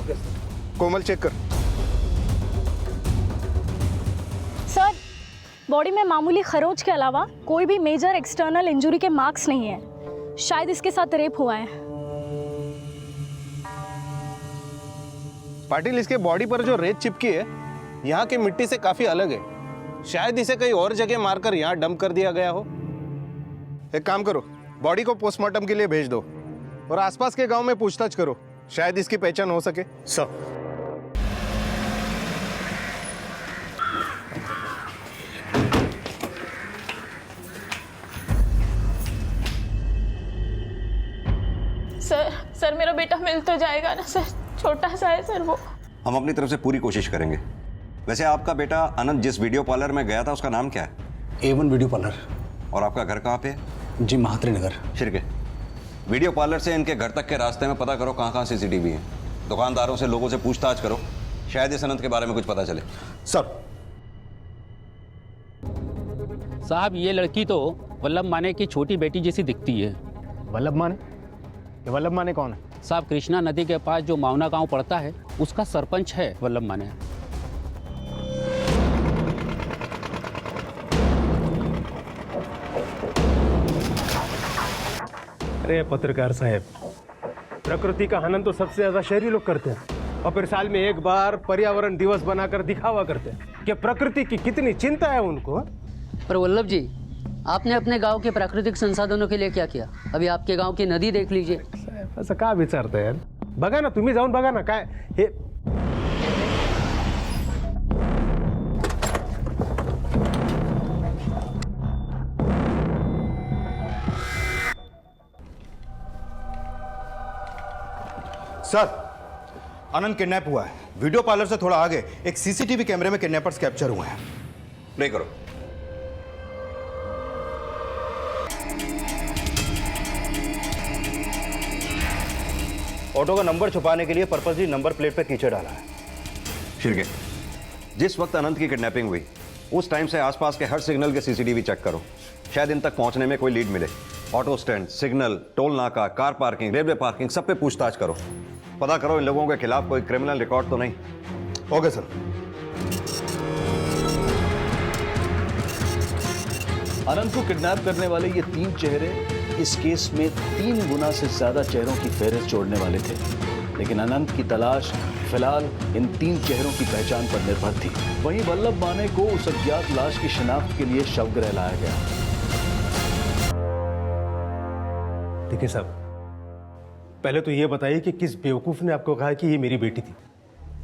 Okay कोमल check कर। Sir, body में मामूली खरोच के अलावा कोई भी मेजर एक्सटर्नल इंजरी के मार्क्स नहीं है। शायद इसके साथ रेप हुआ है। पाटिल, इसके बॉडी पर जो रेत चिपकी है यहाँ की मिट्टी से काफी अलग है। शायद इसे कहीं और जगह मारकर यहाँ डंप कर दिया गया हो। एक काम करो, बॉडी को पोस्टमार्टम के लिए भेज दो और आसपास के गांव में पूछताछ करो, शायद इसकी पहचान हो सके। सर सर मेरा बेटा मिल तो जाएगा ना सर? छोटा सा है सर वो। हम अपनी तरफ से पूरी कोशिश करेंगे। वैसे आपका बेटा अनंत जिस वीडियो पार्लर में गया था उसका नाम क्या है? A1 video parlour. और आपका घर कहाँ पे है? जी, महात्री नगर। शिरके, वीडियो पार्लर से इनके घर तक के रास्ते में पता करो कहाँ सीसीटीवी है। दुकानदारों से, लोगों से पूछताछ करो, शायद इस अनंत के बारे में कुछ पता चले। सर। साहब, ये लड़की तो वल्लभ माने की छोटी बेटी जैसी दिखती है। वल्लभ माने? ये वल्लभ माने कौन है? साहब, कृष्णा नदी के पास जो मावना गांव पड़ता है उसका सरपंच है वल्लभ माने। अरे पत्रकार साहब, प्रकृति का हनन तो सबसे ज्यादा शहरी लोग करते हैं और फिर साल में एक बार पर्यावरण दिवस बनाकर दिखावा करते हैं कि प्रकृति की कितनी चिंता है उनको। पर वल्लभ जी, आपने अपने गांव के प्राकृतिक संसाधनों के लिए क्या किया? अभी आपके गांव की नदी देख लीजिए। असं का विचारताय यार? बघा ना, तुम्ही जाऊन बघा ना काय हे। सर, अनंत किडनैप हुआ है। वीडियो पार्लर से थोड़ा आगे एक सीसीटीवी कैमरे में किडनैपर्स कैप्चर हुए हैं। प्ले करो। ऑटो का नंबर छुपाने के लिए पर्पसली नंबर प्लेट पे कीचड़ डाला है। शिरके, जिस वक्त अनंत की किडनैपिंग हुई उस टाइम से आसपास के हर सिग्नल के सीसीटीवी चेक करो, शायद इन तक पहुंचने में कोई लीड मिले। ऑटो स्टैंड, सिग्नल, टोल नाका, कार पार्किंग, रेलवे पार्किंग, सब पे पूछताछ करो। पता करो इन लोगों के खिलाफ कोई क्रिमिनल रिकॉर्ड तो नहीं। Okay sir. अनंत को किडनैप करने वाले ये 3 चेहरे इस केस में 3 गुना से ज्यादा चेहरों की फेहरिस्त जोड़ने वाले थे, लेकिन अनंत की तलाश फिलहाल इन 3 चेहरों की पहचान पर निर्भर थी। वहीं वल्लभ माने को उस अज्ञात लाश की शिनाख्त के लिए शवगृह लाया गया। देखिए साहब, पहले तो ये बताइए कि किस बेवकूफ ने आपको कहा कि ये मेरी बेटी थी?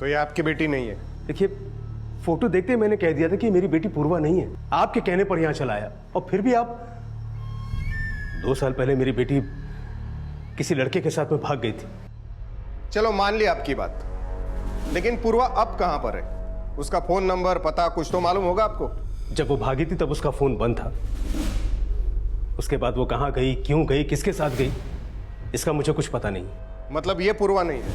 तो ये आपकी बेटी नहीं है? देखिए, फोटो देखते ही मैंने कह दिया था कि मेरी बेटी पूर्वा नहीं है। आपके कहने पर यहां चला आया और फिर भी आप 2 साल पहले मेरी बेटी किसी लड़के के साथ में भाग गई थी। चलो मान लिया आपकी बात, लेकिन पूर्वा अब कहां पर है? उसका फोन नंबर, पता कुछ तो मालूम होगा आपको? जब वो भागी थी तब उसका फोन बंद था। उसके बाद वो कहां गई, क्यों गई, किसके साथ गई, इसका मुझे कुछ पता नहीं। मतलब ये पूर्वा नहीं है?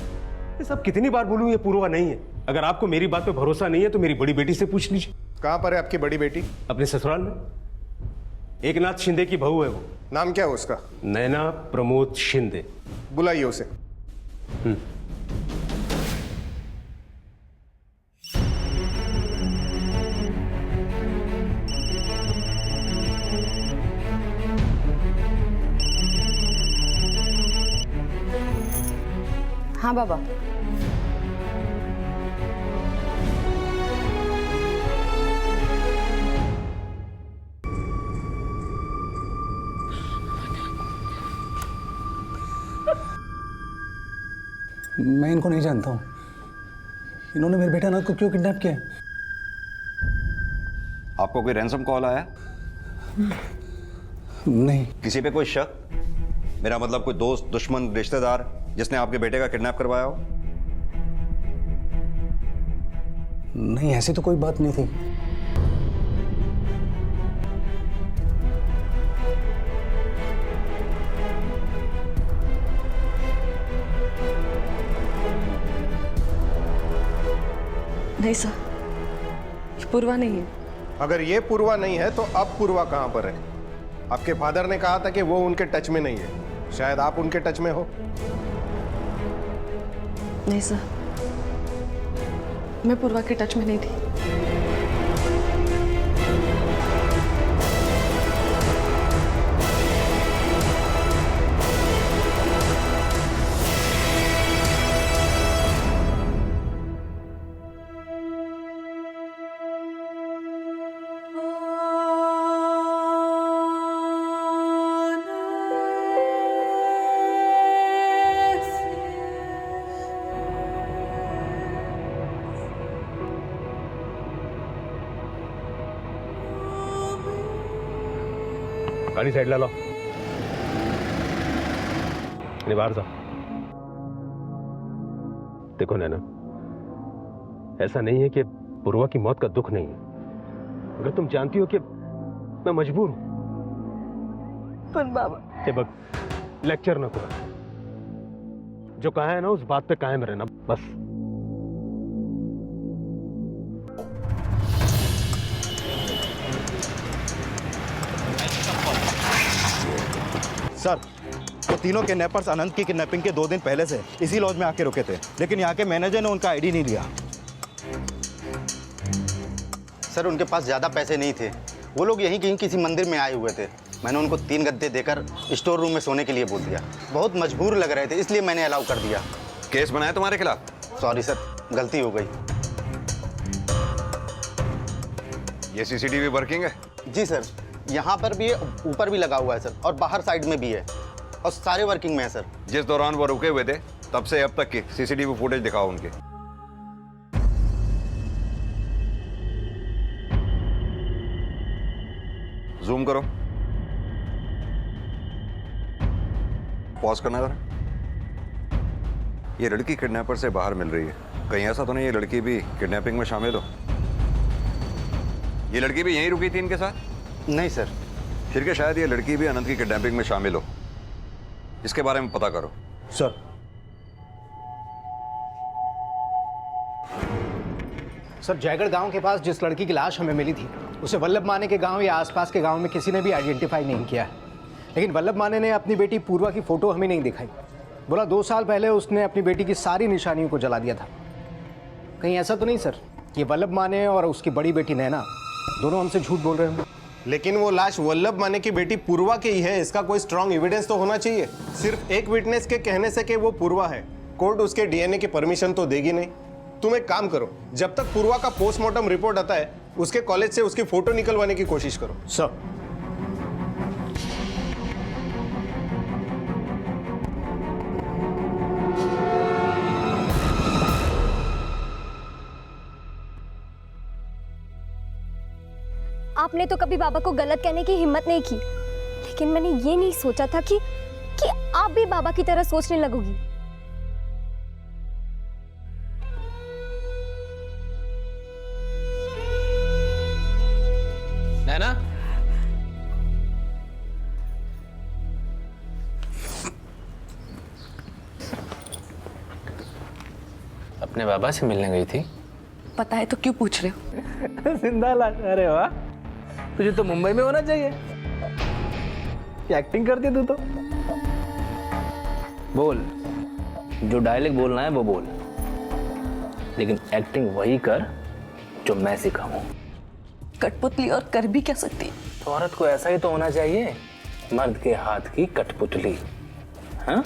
ये सब कितनी बार बोलूं, ये पूर्वा नहीं है। अगर आपको मेरी बात पे भरोसा नहीं है तो मेरी बड़ी बेटी से पूछ लीजिए। कहां पर है आपकी बड़ी बेटी? अपने ससुराल में। एकनाथ शिंदे की बहू है वो। नाम क्या है उसका? नैना प्रमोद शिंदे। बुलाइए उसे। हाँ बाबा। मैं इनको नहीं जानता हूँ। इन्होंने मेरे बेटे अनंत को क्यों किडनैप किया है? आपको कोई रैंसम कॉल आया? नहीं। किसी पे कोई शक? मेरा मतलब कोई दोस्त, दुश्मन, रिश्तेदार जिसने आपके बेटे का किडनैप करवाया हो? नहीं, ऐसी तो कोई बात नहीं थी। नहीं सर, ये पूर्वा नहीं है। अगर ये पूर्वा नहीं है तो अब पूर्वा कहां पर है? आपके फादर ने कहा था कि वो उनके टच में नहीं है, शायद आप उनके टच में हो। नहीं सर, मैं पूर्वा के टच में नहीं थी। गाड़ी साइड ला लो। बाहर साहब देखो नैना, ऐसा नहीं है कि पूर्वा की मौत का दुख नहीं है, अगर तुम जानती हो कि मैं मजबूर हूं। पर बाबा, ये बक लेक्चर ना करो, जो कहा है ना उस बात पे कायम रहना बस। सर, वो तीनों किडनैपर्स अनंत की किडनैपिंग के 2 दिन पहले से इसी लॉज में आके रुके थे, लेकिन यहाँ के मैनेजर ने उनका आईडी नहीं लिया। सर, उनके पास ज़्यादा पैसे नहीं थे, वो लोग यहीं कहीं किसी मंदिर में आए हुए थे। मैंने उनको 3 गद्दे देकर स्टोर रूम में सोने के लिए बोल दिया। बहुत मजबूर लग रहे थे, इसलिए मैंने अलाउ कर दिया। केस बनाया तुम्हारे खिलाफ? सॉरी सर, गलती हो गई। ये सीसीटीवी वर्किंग है? जी सर, यहाँ पर भी है, ऊपर भी लगा हुआ है सर, और बाहर साइड में भी है, और सारे वर्किंग में है सर। जिस दौरान वो रुके हुए थे तब से अब तक की सीसीटीवी फुटेज दिखाओ उनके। जूम करो, पॉज करना जरा। ये लड़की किडनैपर से बाहर मिल रही है, कहीं ऐसा तो नहीं ये लड़की भी किडनैपिंग में शामिल हो? ये लड़की भी यहीं रुकी थी इनके साथ? नहीं सर। फिर क्या शायद ये लड़की भी अनंत की किडनैपिंग में शामिल हो, इसके बारे में पता करो। सर, सर, जयगढ़ गांव के पास जिस लड़की की लाश हमें मिली थी उसे वल्लभ माने के गांव या आसपास के गांव में किसी ने भी आइडेंटिफाई नहीं किया, लेकिन वल्लभ माने ने अपनी बेटी पूर्वा की फोटो हमें नहीं दिखाई। बोला 2 साल पहले उसने अपनी बेटी की सारी निशानियों को जला दिया था। कहीं ऐसा तो नहीं सर कि वल्लभ माने और उसकी बड़ी बेटी नैना दोनों हमसे झूठ बोल रहे हैं? लेकिन वो लाश वल्लभ माने की बेटी पूर्वा की ही है, इसका कोई स्ट्रांग एविडेंस तो होना चाहिए। सिर्फ एक विटनेस के कहने से कि वो पूर्वा है, कोर्ट उसके डीएनए की परमिशन तो देगी नहीं। तुम एक काम करो, जब तक पूर्वा का पोस्टमार्टम रिपोर्ट आता है उसके कॉलेज से उसकी फोटो निकलवाने की कोशिश करो। सर, आपने तो कभी बाबा को गलत कहने की हिम्मत नहीं की, लेकिन मैंने ये नहीं सोचा था कि आप भी बाबा की तरह सोचने लगोगी। नैना, अपने बाबा से मिलने गई थी? पता है तो क्यों पूछ रहे हो? जिंदा लाश। अरे वाह, तुझे तो मुंबई में होना चाहिए। एक्टिंग करती तू तो। बोल, जो डायलॉग बोलना है वो बोल, लेकिन एक्टिंग वही कर जो मैं सिखाऊं। कठपुतली और कर भी क्या सकती है? तो औरत को ऐसा ही तो होना चाहिए, मर्द के हाथ की कठपुतली। हाँ?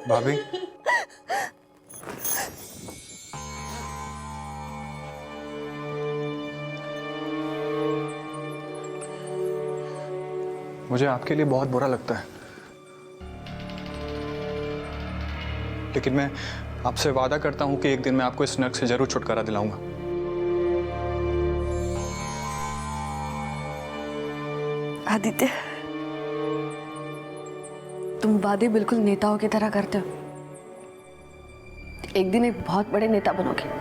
भाभी, मुझे आपके लिए बहुत बुरा लगता है, लेकिन मैं आपसे वादा करता हूं कि एक दिन मैं आपको इस नर्क से जरूर छुटकारा दिलाऊंगा। आदित्य, तुम वादे बिल्कुल नेताओं की तरह करते हो। एक दिन एक बहुत बड़े नेता बनोगे।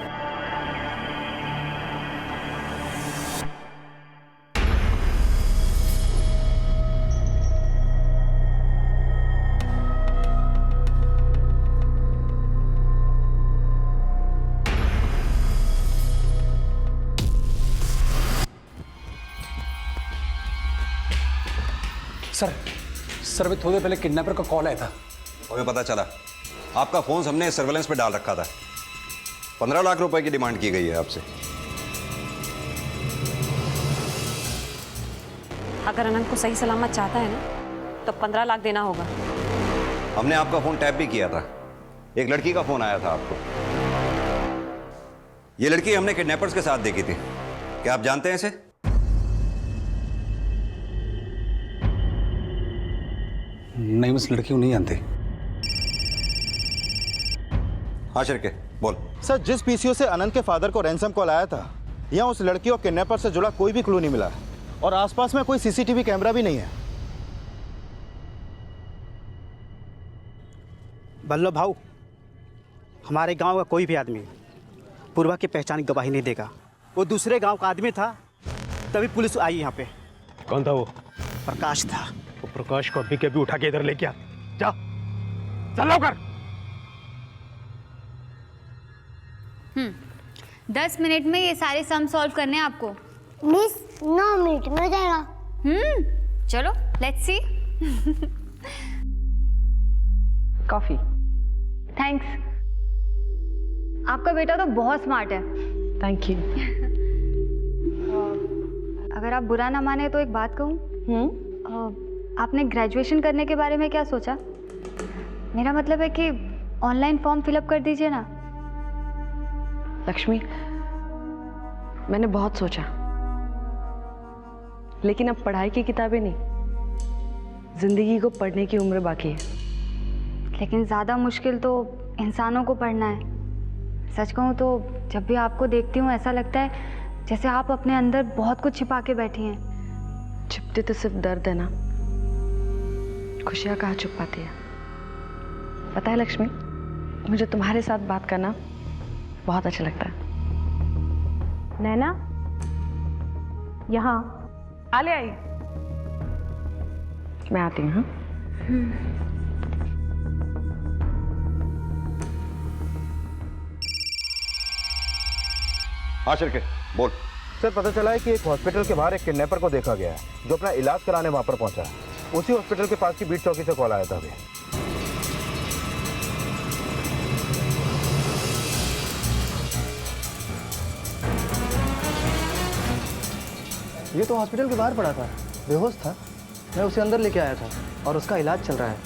सर अभी थोड़ी देर पहले किडनैपर का कॉल आया था। हमें पता चला आपका फोन हमने सर्वेलेंस पे डाल रखा था। 15 लाख रुपए की डिमांड की गई है आपसे। अगर अनंत को सही सलामत चाहता है ना तो 15 लाख देना होगा। हमने आपका फोन टैप भी किया था। एक लड़की का फोन आया था आपको। ये लड़की हमने किडनैपर्स के साथ देखी थी। क्या आप जानते हैं इसे? नहीं, उस लड़की को नहीं जानते। हाँ शिरके बोल। सर, जिस पीसीओ से अनंत के फादर को रैंसम कॉल आया था, यहाँ उस लड़की और किडनैपर से जुड़ा कोई भी क्लू नहीं मिला और आसपास में कोई सीसीटीवी कैमरा भी नहीं है। बल्लभ भाऊ, हमारे गांव का कोई भी आदमी पूर्वा की पहचान की गवाही नहीं देगा। वो दूसरे गांव का आदमी था, तभी पुलिस आई यहाँ पे। कौन था वो? प्रकाश था। वो प्रकाश को अभी के अभी उठा के इधर लेके आ। जा, चल लौकर। 10 मिनट में ये सारे सम सॉल्व करने हैं आपको। मिस 9 मिनट में हो जाएगा। चलो लेट्स सी। कॉफी। थैंक्स। आपका बेटा तो बहुत स्मार्ट है। Thank you. अगर आप बुरा ना माने तो एक बात कहूँ। आपने ग्रेजुएशन करने के बारे में क्या सोचा? मेरा मतलब है कि ऑनलाइन फॉर्म फिलअप कर दीजिए ना। लक्ष्मी, मैंने बहुत सोचा, लेकिन अब पढ़ाई की किताबें नहीं, जिंदगी को पढ़ने की उम्र बाकी है। लेकिन ज़्यादा मुश्किल तो इंसानों को पढ़ना है। सच कहूँ तो जब भी आपको देखती हूँ ऐसा लगता है जैसे आप अपने अंदर बहुत कुछ छिपा के बैठी हैं। छिपते तो सिर्फ दर्द है ना, खुशियाँ कहाँ छुप पाती है। पता है लक्ष्मी, मुझे तुम्हारे साथ बात करना बहुत अच्छा लगता है। नैना, यहाँ आ ले आई। मैं आती हूँ। हाँ शिरके बोल। सर, पता चला है कि एक हॉस्पिटल के बाहर एक किडनैपर को देखा गया है जो अपना इलाज कराने वहां पर पहुंचा है। उसी हॉस्पिटल के पास की बीट चौकी से कॉल आया था अभी। ये तो हॉस्पिटल के बाहर पड़ा था, बेहोश था। मैं उसे अंदर लेके आया था और उसका इलाज चल रहा है।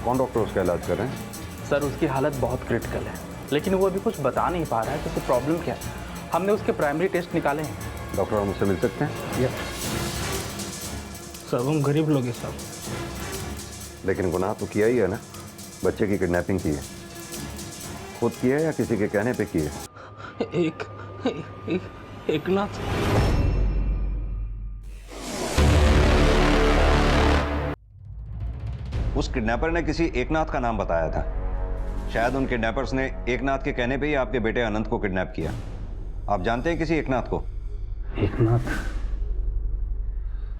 कौन डॉक्टर उसका इलाज कर रहे हैं? सर उसकी हालत बहुत क्रिटिकल है, लेकिन वो अभी कुछ बता नहीं पा रहा है कि उसे प्रॉब्लम क्या है। हमने उसके प्राइमरी टेस्ट निकाले हैं। डॉक्टर हम उससे मिल सकते हैं? सब हम गरीब लोग हैं सब। लेकिन गुनाह तो किया ही है ना, बच्चे की किडनैपिंग की है। खुद की है या किसी के कहने पे की है? एक नाथ। उस किडनैपर ने किसी एकनाथ का नाम बताया था। शायद उन किडनैपर्स ने एकनाथ के कहने पे ही आपके बेटे अनंत को किडनैप किया। आप जानते हैं किसी एकनाथ को? एकनाथ?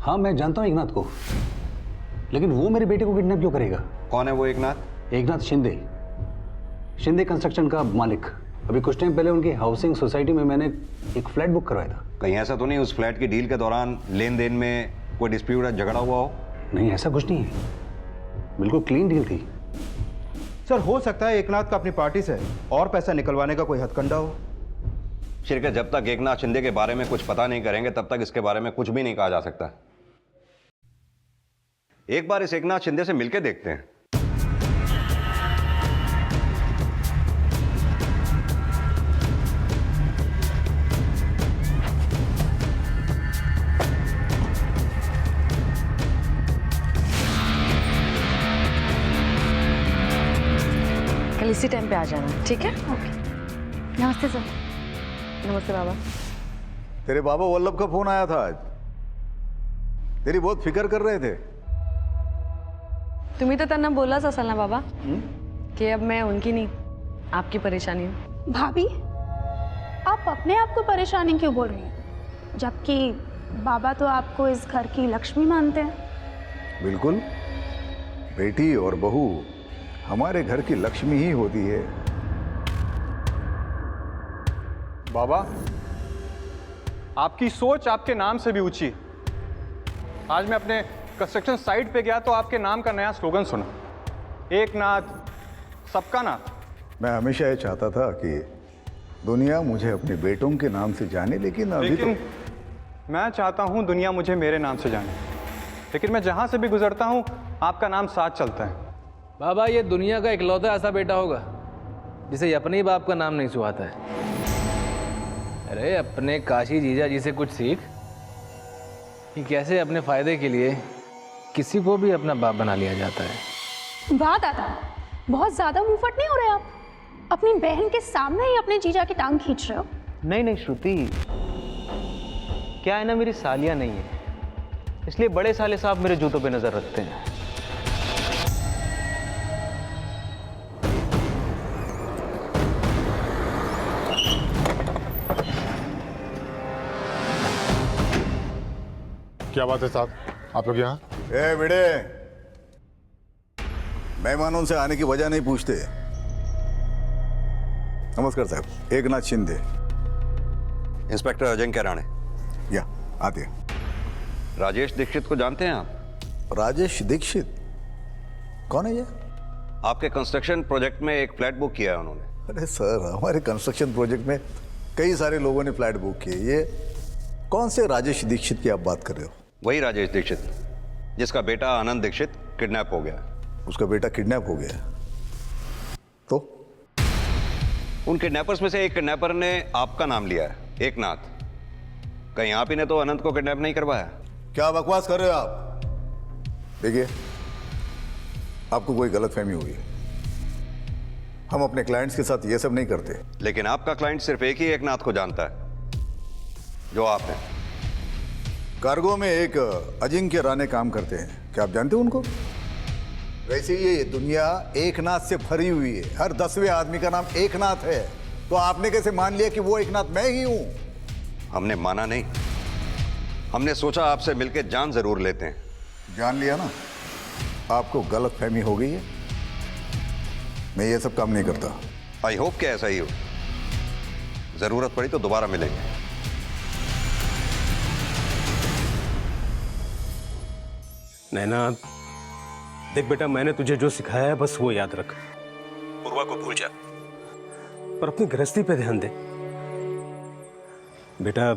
हाँ, मैं जानता हूँ एकनाथ को, लेकिन वो मेरे बेटे को किडनैप क्यों करेगा? कौन है वो एकनाथ? एकनाथ शिंदे, शिंदे कंस्ट्रक्शन का मालिक। अभी कुछ टाइम पहले उनकी हाउसिंग सोसाइटी में मैंने एक फ्लैट बुक करवाया था। कहीं ऐसा तो नहीं उस फ्लैट की डील के दौरान लेन देन में कोई डिस्प्यूट या झगड़ा हुआ हो? नहीं, ऐसा कुछ नहीं है, बिल्कुल क्लीन डील थी। सर, हो सकता है एकनाथ का अपनी पार्टी से और पैसा निकलवाने का कोई हथकंडा हो। शिरके, जब तक एकनाथ शिंदे के बारे में कुछ पता नहीं करेंगे तब तक इसके बारे में कुछ भी नहीं कहा जा सकता। एक बार इस एकनाथ शिंदे से मिलके देखते हैं। कल इसी टाइम पे आ जाना, ठीक है? ओके। नमस्ते सर। नमस्ते बाबा। तेरे बाबा वल्लभ का फोन आया था आज। तेरी बहुत फिक्र कर रहे थे। तुम्ही तो त्यांना बोलाच असाल ना बाबा कि अब मैं उनकी नहीं आपकी परेशानी हूँ। भाभी, आप अपने आप को परेशानी क्यों बोल रही हैं, जबकि बाबा तो आपको इस घर की लक्ष्मी मानते हैं। बिल्कुल, बेटी और बहू हमारे घर की लक्ष्मी ही होती है। बाबा, आपकी सोच आपके नाम से भी ऊंची। आज मैं अपने कंस्ट्रक्शन साइट पे गया तो आपके नाम का नया स्लोगन सुना, एक नाथ सबका नाथ। मैं हमेशा ये चाहता था कि दुनिया मुझे अपने बेटों के नाम से जाने, लेकिन अभी तो मैं चाहता हूं दुनिया मुझे मेरे नाम से जाने, लेकिन मैं जहां से भी गुजरता हूं आपका नाम साथ चलता है। बाबा, ये दुनिया का इकलौता ऐसा बेटा होगा जिसे अपने ही बाप का नाम नहीं सुहाता है। अरे अपने काशी जीजा जी से कुछ सीख कि कैसे अपने फायदे के लिए किसी को भी अपना बाप बना लिया जाता है। वाह दादा, बहुत ज्यादा मुंहफट नहीं हो रहे आप? अपनी बहन के सामने ही अपने जीजा की टांग खींच रहे हो। नहीं नहीं श्रुति, क्या है ना, मेरी सालियाँ नहीं है, इसलिए बड़े साले साहब मेरे जूतों पे नजर रखते हैं। क्या बात है साहब, आप लोग यहाँ? ए बेड़े, मेहमानों से आने की वजह नहीं पूछते। नमस्कार साहब, एकनाथ शिंदे। इंस्पेक्टर अजिंक्य राणे। या आते हैं। राजेश दीक्षित को जानते हैं आप? राजेश दीक्षित कौन है ये? आपके कंस्ट्रक्शन प्रोजेक्ट में एक फ्लैट बुक किया है उन्होंने। अरे सर, हमारे कंस्ट्रक्शन प्रोजेक्ट में कई सारे लोगों ने फ्लैट बुक किए। ये कौन से राजेश दीक्षित की आप बात कर रहे हो? वही राजेश दीक्षित जिसका बेटा आनंद दीक्षित किडनैप हो गया। उसका बेटा किडनैप हो गया तो? उन किडनैपर्स में से एक किडनैपर ने आपका नाम लिया है, एकनाथ। कहीं आप ही ने तो अनंत को किडनैप नहीं करवाया? क्या बकवास कर रहे हो आप? देखिए, आपको कोई गलतफहमी हुई है। हम अपने क्लाइंट्स के साथ ये सब नहीं करते। लेकिन आपका क्लाइंट सिर्फ एक ही एकनाथ को जानता है, जो आप हैं। कार्गो में एक अजिंक्य राणे काम करते हैं, क्या आप जानते हो उनको? वैसे ये दुनिया एकनाथ से भरी हुई है, हर 10वें आदमी का नाम एकनाथ है। तो आपने कैसे मान लिया कि वो एकनाथ मैं ही हूं? हमने माना नहीं, हमने सोचा आपसे मिलकर जान जरूर लेते हैं। जान लिया ना? आपको गलतफहमी हो गई है। मैं ये सब काम नहीं करता। आई होप कि ऐसा ही हो। जरूरत पड़ी तो दोबारा मिलेंगे। नैना, देख बेटा, मैंने तुझे जो सिखाया है बस वो याद रख। पूर्वा को भूल जा, पर अपनी गृहस्थी पे ध्यान दे। बेटा,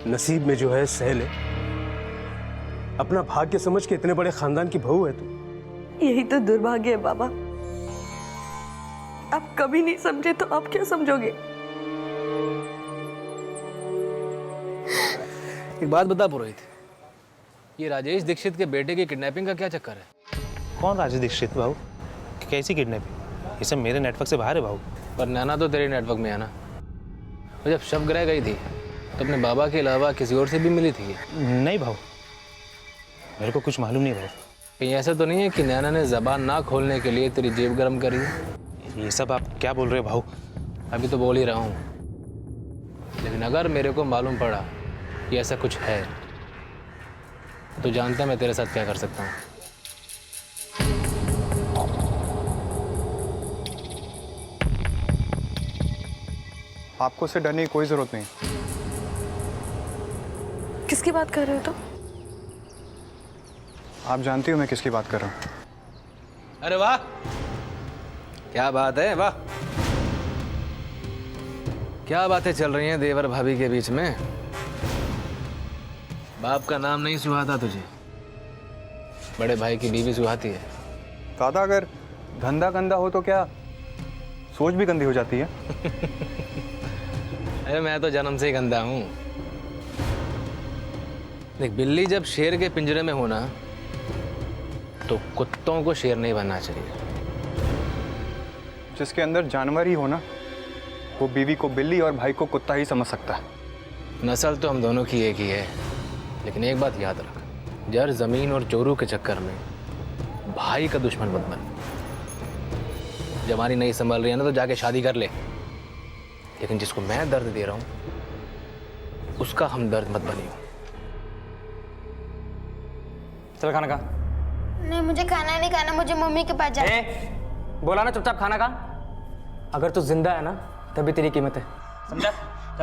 नसीब में जो है सह ले। अपना भाग्य समझ के इतने बड़े खानदान की बहू है तू। यही तो दुर्भाग्य है बाबा। आप कभी नहीं समझे तो आप क्या समझोगे? एक बात बता पुरोहित, ये राजेश दीक्षित के बेटे की किडनैपिंग का क्या चक्कर है? कौन राजेश दीक्षित भाऊ? कैसी किडनैपिंग? ये सब मेरे नेटवर्क से बाहर है भाऊ। पर नैना तो तेरे नेटवर्क में है ना। और जब शवग्रह गई थी तो अपने बाबा के अलावा किसी और से भी मिली थी? नहीं भाऊ, मेरे को कुछ मालूम नहीं भाऊ। कहीं ऐसा तो नहीं है कि नैना ने जबान ना खोलने के लिए तेरी जेब गर्म करी? ये सब आप क्या बोल रहे हो भाऊ? अभी तो बोल ही रहा हूँ, लेकिन अगर मेरे को मालूम पड़ा कि ऐसा कुछ है तो जानता मैं तेरे साथ क्या कर सकता हूँ। आपको उससे डरने की कोई जरूरत नहीं। किसकी बात कर रहे हो तुम? आप जानती हो मैं किसकी बात कर रहा हूँ। अरे वाह, क्या बात है, वाह। क्या बातें चल रही हैं देवर भाभी के बीच में? बाप का नाम नहीं सुहाता तुझे, बड़े भाई की बीवी सुहाती है। दादा, अगर धंधा गंदा हो तो क्या सोच भी गंदी हो जाती है? अरे मैं तो जन्म से ही गंदा हूं। देख, बिल्ली जब शेर के पिंजरे में हो ना तो कुत्तों को शेर नहीं बनना चाहिए। जिसके अंदर जानवर ही हो ना, वो बीवी को बिल्ली और भाई को कुत्ता ही समझ सकता है। नस्ल तो हम दोनों की एक ही है, लेकिन एक बात याद रख, जर जमीन और चोरू के चक्कर में भाई का दुश्मन मत बन। जवानी नहीं संभल रही है ना तो जाके शादी कर ले, लेकिन जिसको मैं दर्द दे रहा हूं उसका हमदर्द मत बनियो। चल खाना खा। नहीं, मुझे खाना नहीं खाना, मुझे मम्मी के पास जाना। बोला ना चुपचाप खाना खा। अगर तू जिंदा है ना तभी तेरी कीमत है, समझा?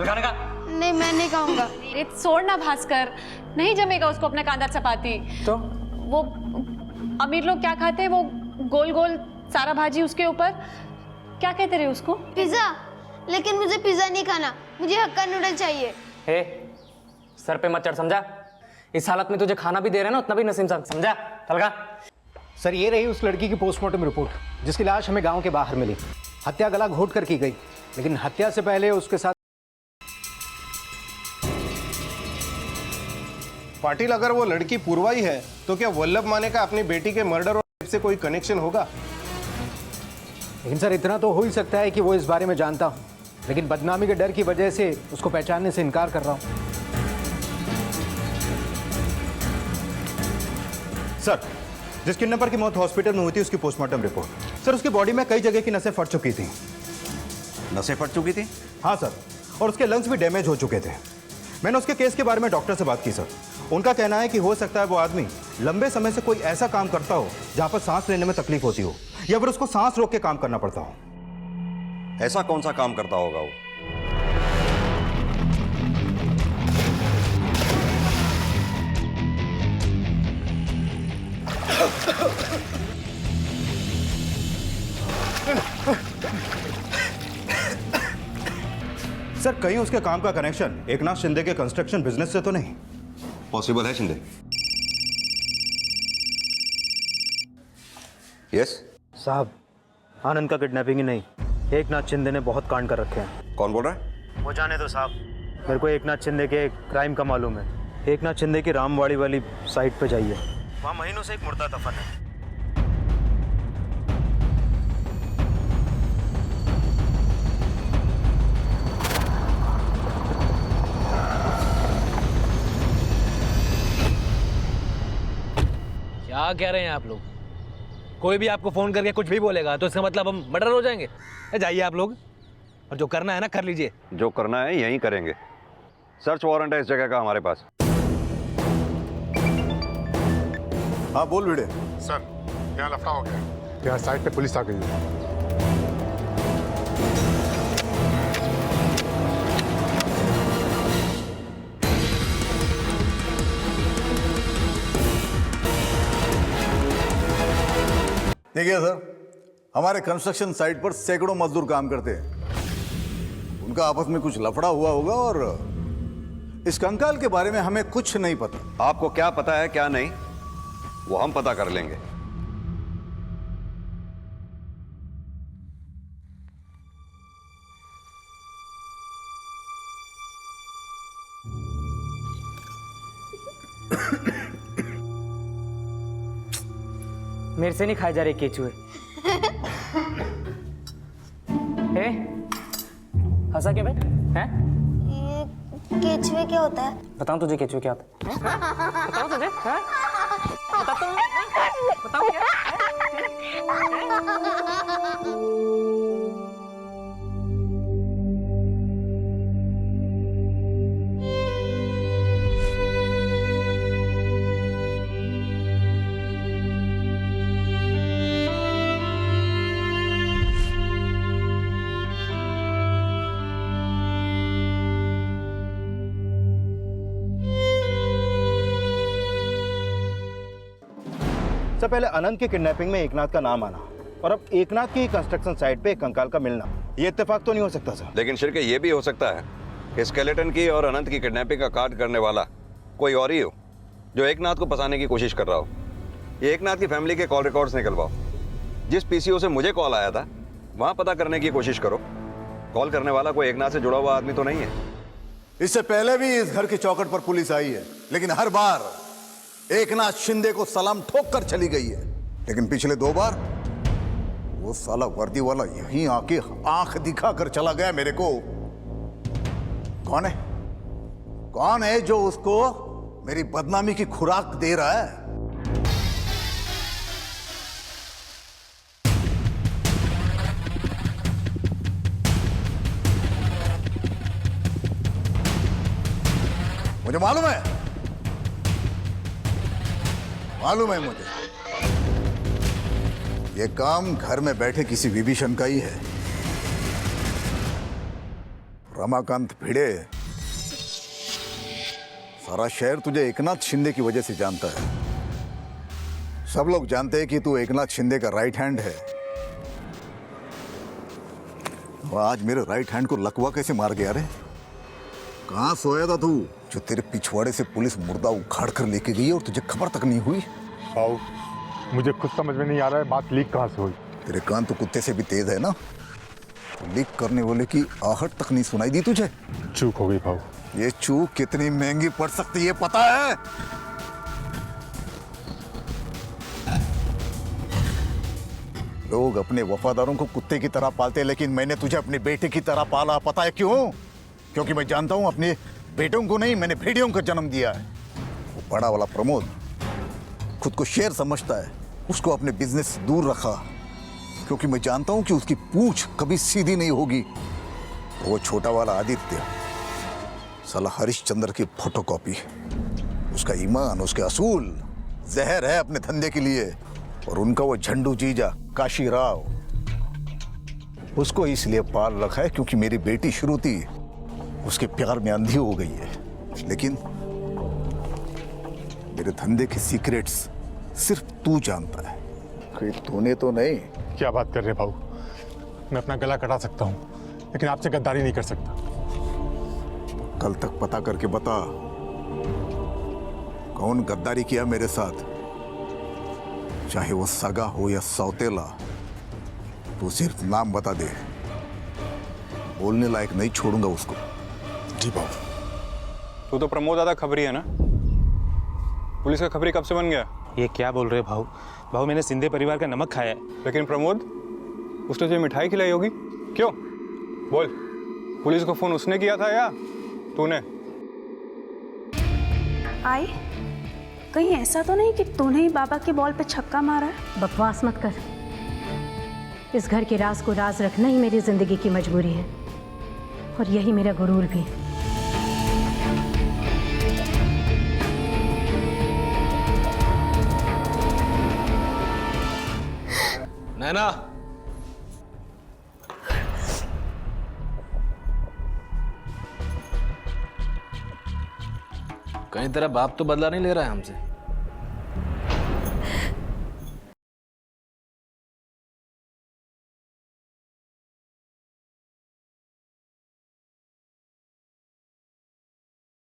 खाने का। नहीं मैं नहीं खाऊंगा। अरे छोड़ ना भास्कर, नहीं जमेगा उसको अपना कांदा चपाती। तो वो अमीर लोग क्या खाते हैं, वो गोल गोल सारा भाजी उसके ऊपर, क्या कहते रहे उसको? पिज्जा। लेकिन मुझे पिज्जा नहीं खाना, मुझे हक्का नूडल चाहिए। हे, सर पे मत चढ़, समझा? इस हालत में तुझे खाना भी दे रहे हैं ना, उतना भी नसीब समझा? तलगा। सर ये रही उस लड़की की पोस्टमार्टम रिपोर्ट जिसकी लाश हमें गांव के बाहर मिली। हत्या गला घोट कर की गई, लेकिन हत्या से पहले उसके साथ। पाटिल, अगर वो लड़की पूर्वा ही है तो क्या वल्लभ माने का अपनी बेटी के मर्डर और रेप से कोई कनेक्शन होगा? लेकिन सर इतना तो हो ही सकता है कि वो इस बारे में जानता हूँ, लेकिन बदनामी के डर की वजह से उसको पहचानने से इनकार कर रहा हूँ। सर, जिस किडनैपर की मौत हॉस्पिटल में हुई थी उसकी पोस्टमार्टम रिपोर्ट। सर, उसकी बॉडी में कई जगह की नसें फट चुकी थी। नसें फट चुकी थी? हाँ सर, और उसके लंग्स भी डैमेज हो चुके थे। मैंने उसके केस के बारे में डॉक्टर से बात की सर। उनका कहना है कि हो सकता है वो आदमी लंबे समय से कोई ऐसा काम करता हो जहां पर सांस लेने में तकलीफ होती हो, या फिर उसको सांस रोक के काम करना पड़ता हो। ऐसा कौन सा काम करता होगा वो? सर, कहीं उसके काम का कनेक्शन एकनाथ शिंदे के कंस्ट्रक्शन बिजनेस से तो नहीं? पॉसिबल है शिंदे। यस साहब, आनंद का किडनैपिंग ही नहीं, एकनाथ शिंदे ने बहुत कांड कर रखे हैं। कौन बोल रहा है? वो जाने दो साहब, मेरे को एकनाथ शिंदे के क्राइम का मालूम है। एकनाथ शिंदे की रामवाड़ी वाली साइट पे जाइए, वहाँ महीनों से एक मुर्दा दफन है। क्या कह रहे हैं आप लोग? कोई भी आपको फोन करके कुछ भी बोलेगा तो इसका मतलब हम मर्डर हो जाएंगे? जाइए आप लोग, और जो करना है ना कर लीजिए। जो करना है यहीं करेंगे। सर्च वारंट है इस जगह का हमारे पास। हाँ बोल भिड़े। सर, यहाँ लफड़ा हो गया, यहाँ साइड पे पुलिस आ गई है। देखिए सर, हमारे कंस्ट्रक्शन साइट पर सैकड़ों मजदूर काम करते हैं। उनका आपस में कुछ लफड़ा हुआ होगा और इस कंकाल के बारे में हमें कुछ नहीं पता। आपको क्या पता है क्या नहीं, वो हम पता कर लेंगे। मेरे से नहीं खाए जा रहे केचुए। ए, हंसा क्या बे? हैं? ये केचुए क्या होता है? बताऊं तुझे केचुए क्या होता है? बताऊं तुझे? हैं? बताऊं क्या? सबसे पहले अनंत की किडनैपिंग में एकनाथ का नाम आना, और अब एकनाथ की कंस्ट्रक्शन साइट पे एक कंकाल का मिलना, ये इत्तेफाक तो नहीं हो सकता सर। लेकिन शिरके ये भी हो सकता है स्केलेटन की और अनंत की किडनैपिंग का काट करने वाला कोई और ही हो जो एकनाथ को फंसाने की कोशिश कर रहा हो। ये एकनाथ की फैमिली के कॉल रिकॉर्ड्स निकलवाओ। जिस पीसीओ से मुझे कॉल आया था वहां पता करने की कोशिश करो। कॉल करने वाला कोई एकनाथ से जुड़ा हुआ आदमी तो नहीं है। इससे पहले भी इस घर की चौखट पर पुलिस आई है, लेकिन हर बार एकनाथ शिंदे को सलाम ठोक कर चली गई है। लेकिन पिछले 2 बार वो साला वर्दी वाला यहीं आके आंख दिखा कर चला गया मेरे को। कौन है जो उसको मेरी बदनामी की खुराक दे रहा है? मुझे मालूम है मुझे। ये काम घर में बैठे किसी विभीषण का ही है। रमाकांत भिड़े, सारा शहर तुझे एकनाथ शिंदे की वजह से जानता है। सब लोग जानते हैं कि तू एकनाथ शिंदे का राइट हैंड है। और आज मेरे राइट हैंड को लकवा कैसे मार गया रे? कहाँ सोया था तू जो तेरे पिछवाड़े से पुलिस मुर्दा उखाड़ कर लेके गई और तुझे खबर तक नहीं हुई? भाऊ, मुझे खुद समझ में नहीं आ रहा है बात लीक कहाँ से हुई। तेरे कान तो कुत्ते से भी तेज है ना? तो लीक करने वाले की आहट तक नहीं सुनाई दी तुझे? चूक हो गई भाऊ। ये चूक कितनी महंगी पड़ सकती है पता है? लोग अपने वफादारों को कुत्ते की तरह पालते हैं, लेकिन मैंने तुझे अपने बेटे की तरह पाला। पता है क्यों? क्योंकि मैं जानता हूं अपने बेटों को नहीं, मैंने भेड़ियों को जन्म दिया है। वो बड़ा वाला प्रमोद खुद को शेर समझता है, उसको अपने बिजनेस से दूर रखा क्योंकि मैं जानता हूं कि उसकी पूंछ कभी सीधी नहीं होगी। वो छोटा वाला आदित्य साला हरिश्चंद्र की फोटोकॉपी, उसका ईमान, उसके असूल जहर है अपने धंधे के लिए। और उनका वो झंडू जीजा काशी राव, उसको इसलिए पाल रखा है क्योंकि मेरी बेटी श्रुति उसके प्यार में अंधी हो गई है। लेकिन मेरे धंधे के सीक्रेट्स सिर्फ तू जानता है, कोई तूने तो नहीं। क्या बात कर रहे भाऊ? मैं अपना गला कटा सकता हूँ लेकिन आपसे गद्दारी नहीं कर सकता। कल तक पता करके बता कौन गद्दारी किया मेरे साथ, चाहे वो सगा हो या सौतेला। तू सिर्फ नाम बता दे, बोलने लायक नहीं छोड़ूंगा उसको। जी भाऊ। तू तो प्रमोद दादा खबरी है ना? पुलिस का खबरी कब से बन गया? ये क्या बोल रहे भाऊ? भाऊ मैंने सिंधे परिवार का नमक खाया है। लेकिन प्रमोद, उसने तुझे मिठाई खिलाई होगी, क्यों? बोल, पुलिस को फोन उसने किया था या तूने? आई, कहीं ऐसा तो नहीं कि तूने ही बाबा के बॉल पे छक्का मारा है? बकवास मत कर। इस घर के राज को राज रखना ही मेरी जिंदगी की मजबूरी है और यही मेरा गुरूर भी। नैना, कहीं तेरा बाप तो बदला नहीं ले रहा है हमसे?